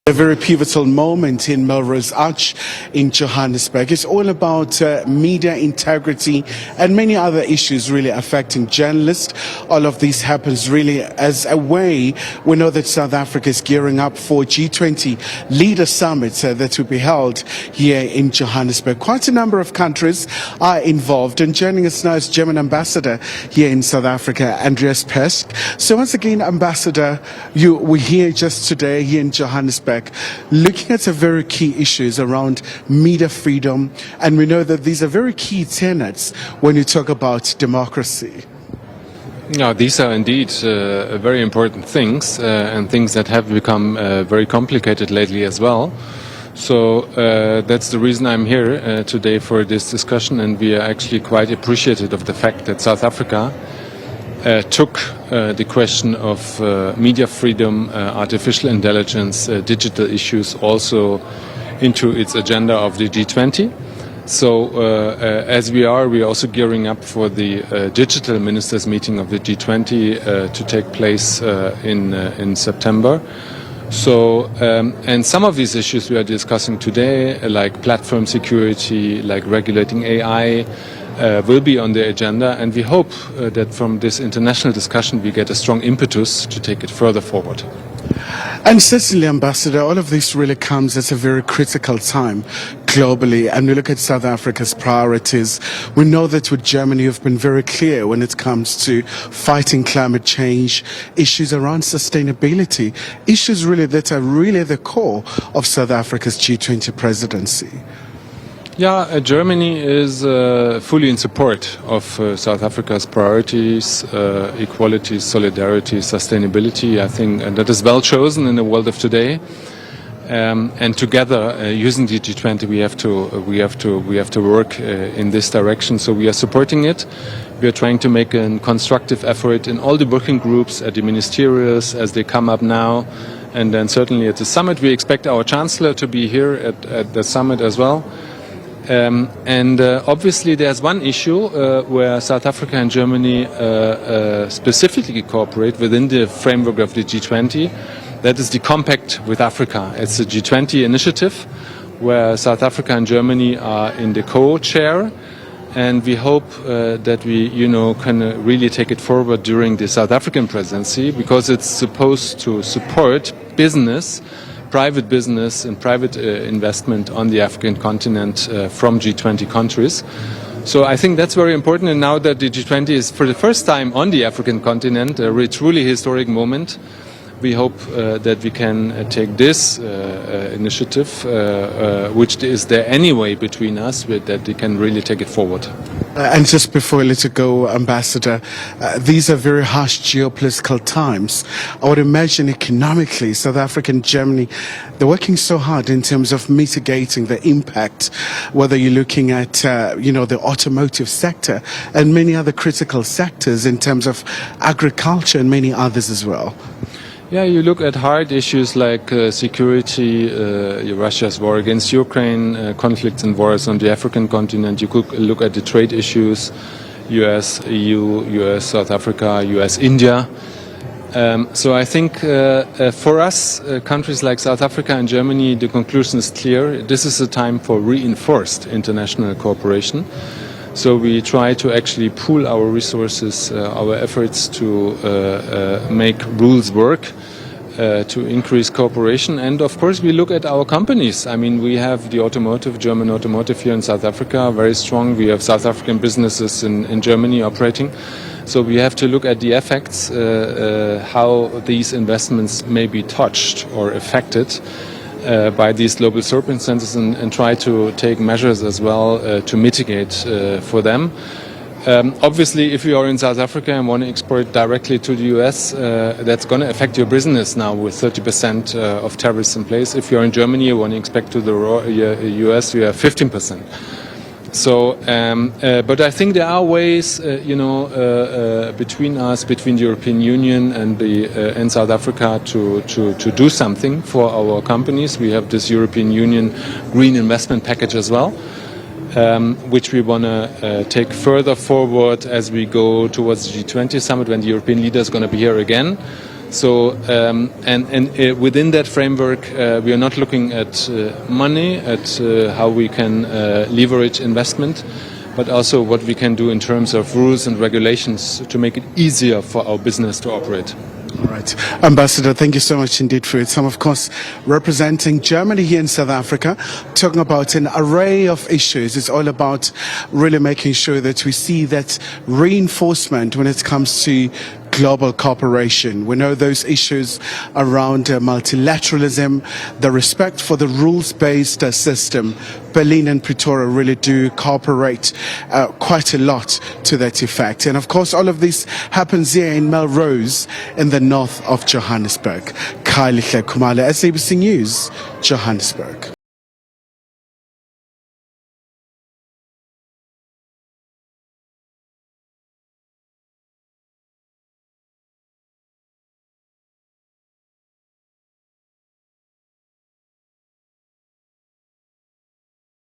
A very pivotal moment in Melrose Arch in Johannesburg. It's all about media integrity and many other issues really affecting journalists. All of this happens really as a way. We know that South Africa is gearing up for G20 Leader Summit that will be held here in Johannesburg. Quite a number of countries are involved, and joining us now is German Ambassador here in South Africa, Andreas Peschke. So once again, Ambassador, we're here just today here in Johannesburg, looking at some very key issues around media freedom, and we know that these are very key tenets when you talk about democracy. Yeah, these are indeed very important things and things that have become very complicated lately as well. So that's the reason I'm here today for this discussion, and we are actually quite appreciative of the fact that South Africa took the question of media freedom, artificial intelligence, digital issues also into its agenda of the G20. So as we are also gearing up for the digital ministers meeting of the G20 to take place in September. So and some of these issues we are discussing today, like platform security, like regulating AI, will be on the agenda, and we hope that from this international discussion we get a strong impetus to take it further forward. And certainly, Ambassador, all of this really comes at a very critical time globally, and we look at South Africa's priorities. We know that with Germany you've been very clear when it comes to fighting climate change, issues around sustainability, issues really that are really the core of South Africa's G20 presidency. Yeah, Germany is fully in support of South Africa's priorities, equality, solidarity, sustainability. I think that is well chosen in the world of today. And together, using the G20, we have to work in this direction. So we are supporting it. We are trying to make a constructive effort in all the working groups, at the ministerials as they come up now, and then certainly at the summit. We expect our Chancellor to be here at the summit as well. Obviously there's one issue where South Africa and Germany specifically cooperate within the framework of the G20. That is the Compact with Africa. It's a G20 initiative where South Africa and Germany are in the co-chair, and we hope that we can really take it forward during the South African presidency, because it's supposed to support private business and private investment on the African continent from G20 countries. So I think that's very important, and now that the G20 is for the first time on the African continent, a truly historic moment, we hope that we can take this initiative, which is there anyway between us, that we can really take it forward. And just before I let you go, Ambassador, these are very harsh geopolitical times. I would imagine economically, South Africa and Germany, they're working so hard in terms of mitigating the impact, whether you're looking at, the automotive sector and many other critical sectors in terms of agriculture and many others as well. Yeah, you look at hard issues like security, Russia's war against Ukraine, conflicts and wars on the African continent. You could look at the trade issues, US, EU, US, South Africa, US, India. So I think for us, countries like South Africa and Germany, the conclusion is clear. This is a time for reinforced international cooperation. So we try to actually pool our resources, our efforts to make rules work, to increase cooperation. And of course we look at our companies. I mean, we have the German automotive here in South Africa, very strong. We have South African businesses in Germany operating. So we have to look at the effects, how these investments may be touched or affected by these global circumstances, and try to take measures as well to mitigate for them. Obviously, if you are in South Africa and want to export directly to the US, that's going to affect your business now with 30% of tariffs in place. If you're in Germany, you want to export to the US, you have 15%. So, but I think there are ways, between us, between the European Union and South Africa to do something for our companies. We have this European Union Green Investment Package as well, which we want to take further forward as we go towards the G20 summit when the European leader is going to be here again. So, within that framework, we are not looking at money, at how we can leverage investment, but also what we can do in terms of rules and regulations to make it easier for our business to operate. All right. Ambassador, thank you so much indeed for your time. Of course, representing Germany here in South Africa, talking about an array of issues. It's all about really making sure that we see that reinforcement when it comes to global cooperation. We know those issues around multilateralism, the respect for the rules-based system. Berlin and Pretoria really do cooperate quite a lot to that effect. And of course, all of this happens here in Melrose in the north of Johannesburg. Khayelihle Khumalo, SABC News, Johannesburg.